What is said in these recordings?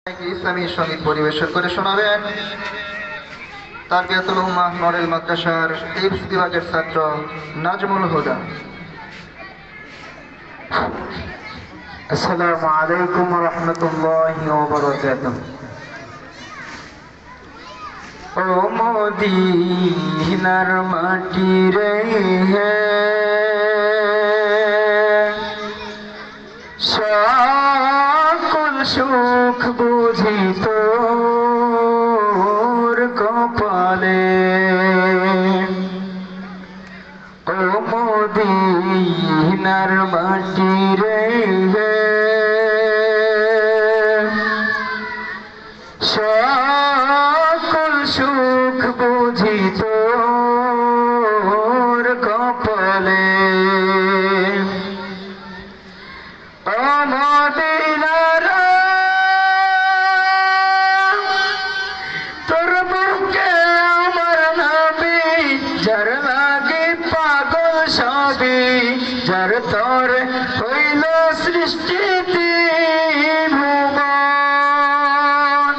ইসলামী সঙ্গীত পরিবেশন করে শোনাবেন তারবিয়াতুল উম্মাহ মডেল মাদ্রাসার হিফজ বিভাগের ছাত্র নাজমুল হুদা। আসসালামু আলাইকুম ওয়া রাহমাতুল্লাহি ওয়া বারাকাতুহু। ও মদিনার মাটি রে হে, সকল সুখ বুঝি তোর কপালে। ও মদিনার মাটি রে হে, সকল সুখ বুঝি তোর কপালে। ও মদিনার তোর বুকে আমার নবী, যার লাগি পাগল সবই, যার তোর হইল সৃষ্টি ভুবন।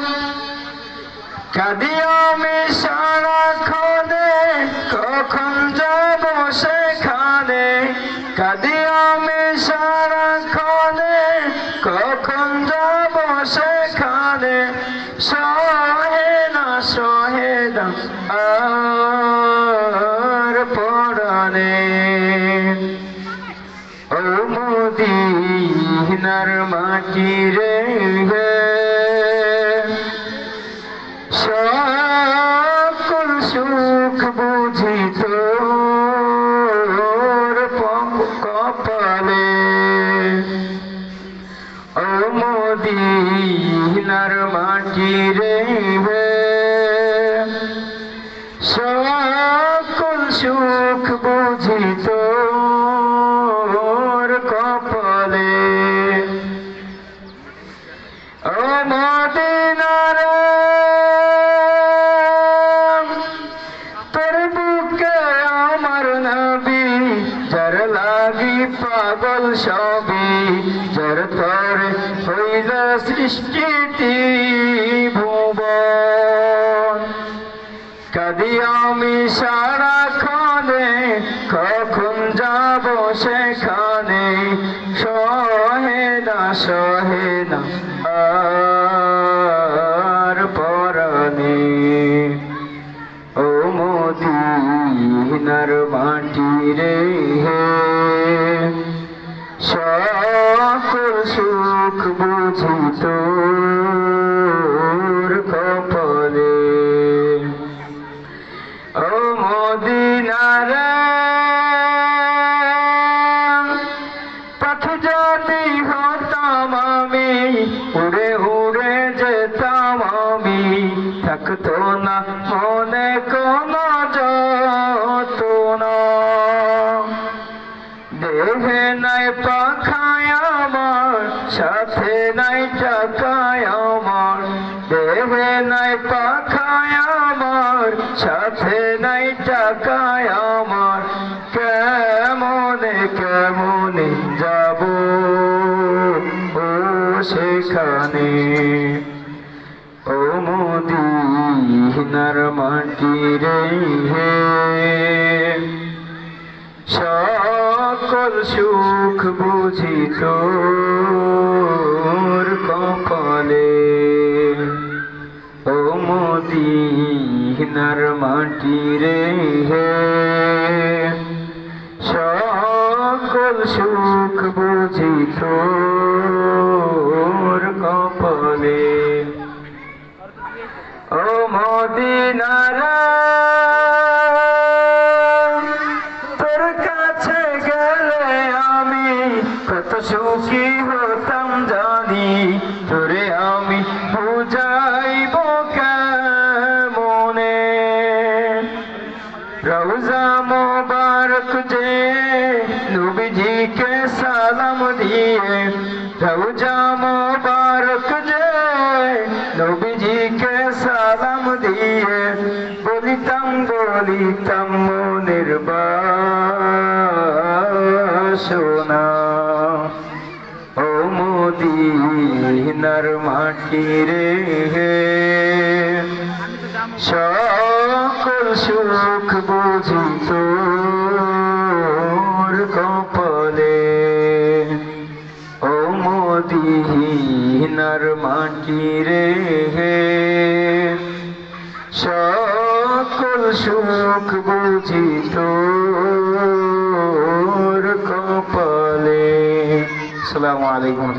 কাঁদি আমি সারাক্ষণে, কখন যাব সেখানে। কাঁদি আমি সারাক্ষণে, কখন যাব সেখানে। সহে না আর পরাণে। ও মদিনার মাটি রে হে, সকল সুখ বুঝি তোর কপালে। ও মদিনার মাটি রে হে, সকল সুখ বুঝি তোর কপালে। ও মদিনার তোর বুকে আমার নবী, যার লাগি পাগল সবই, যার তোর হইল সৃষ্টি ভুবন। কাঁদি আমি সারাক্ষণে, কখন যাব সেখানে। সহে না আর পরাণে। ও মদিনার মাটি রে হে, সকল সুখ বুঝি তোর কপালে। ও মদিনার পাখি যদি হতাম আমি, উড়ে উড়ে যেতাম আমি। থাকতো না মনে কোনো যন্ত্রণা, দেহে নাই পাখায় আমার, সাথে নাই টাকায় আমার। দেহে নাই পাখায় আমার, সাথে নাই টাকায় আমার। কেমনে যাব ও সেখানে। ও মদিনার মাটি রে হে, সকল সুখ বুঝি তোর কপালে। ও মদিনার মাটি রে হে, সকল সুখ বুঝি তোর কপালে। ও মদিনার তোর কাছে গেলে আমি কত সুখী হতাম জানি। তোরে আমি বুঝাইব কেমনে। রওজা মোবারক যে নবীজিকে সালাম দিয়ে, রওজা মোবারক যে নবীজিকে সালাম দিয়ে, বলিতাম মনের বাসনা। ও মদিনা মদিনার মাটি রে, সকল সুখ বুঝি তোর কপালে। ও মদিনার মাটি রে, সকল সুখ বুঝি তোর কপালে। আসসালামু আলাইকুম।